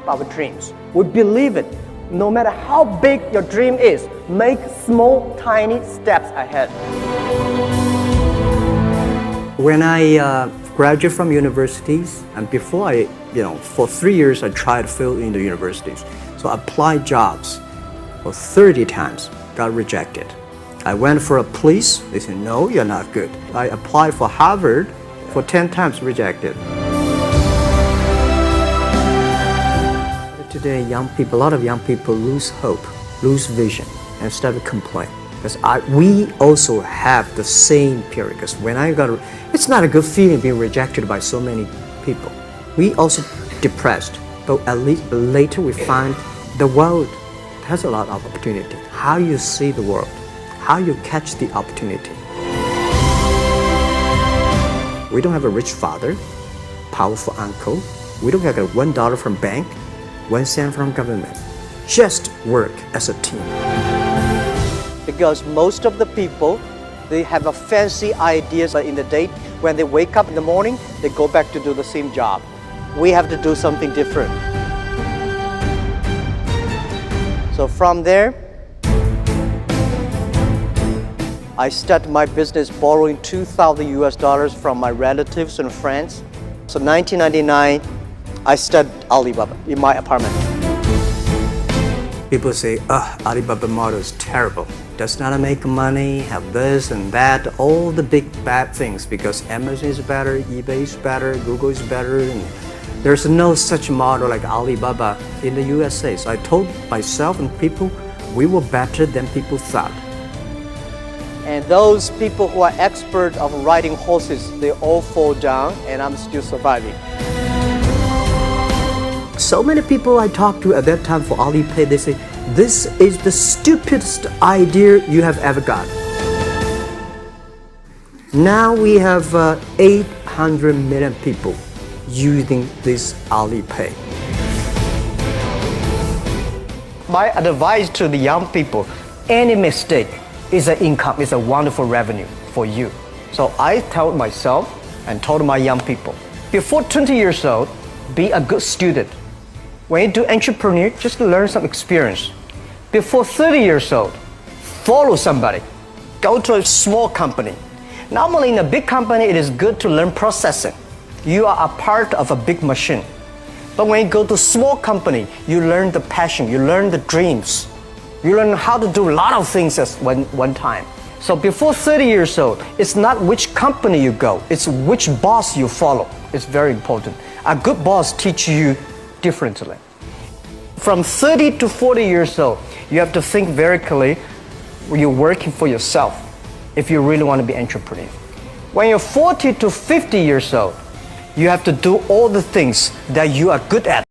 keep our dreams. We believe it. No matter how big your dream is, make small, tiny steps ahead. When I graduated from universities, and before for 3 years I tried to fill in the universities. So I applied jobs for 30 times, got rejected. I went for a police, they said, no, you're not good. I applied for Harvard for 10 times, rejected. Today, a lot of young people lose hope, lose vision, and start to complain. Because we also have the same period. Because when it's not a good feeling being rejected by so many people. We also depressed, but at least later we find the world has a lot of opportunity. How you see the world, how you catch the opportunity. We don't have a rich father, powerful uncle. We don't have $1 from bank, 1 cent from government. Just work as a team. Because most of the people, they have a fancy ideas in the day. When they wake up in the morning, they go back to do the same job. We have to do something different. So from there, I started my business borrowing $2,000 from my relatives and friends. So 1999, I started Alibaba in my apartment. People say, Alibaba model is terrible. Does not make money, have this and that, all the big bad things because Amazon is better, eBay is better, Google is better. And there's no such model like Alibaba in the USA. So I told myself and people, we were better than people thought. And those people who are expert of riding horses, they all fall down and I'm still surviving. So many people I talked to at that time for Alipay, they say, this is the stupidest idea you have ever got. Now we have 800 million people using this Alipay. My advice to the young people, any mistake is an income, is a wonderful revenue for you. So I told myself and told my young people, before 20 years old, be a good student. When you do entrepreneur, just learn some experience. Before 30 years old, follow somebody. Go to a small company. Normally in a big company, it is good to learn processing. You are a part of a big machine. But when you go to a small company, you learn the passion, you learn the dreams. You learn how to do a lot of things at one time. So before 30 years old, it's not which company you go, it's which boss you follow. It's very important. A good boss teaches you differently. From 30 to 40 years old, you have to think very clearly when you're working for yourself if you really want to be an entrepreneur. When you're 40 to 50 years old, you have to do all the things that you are good at.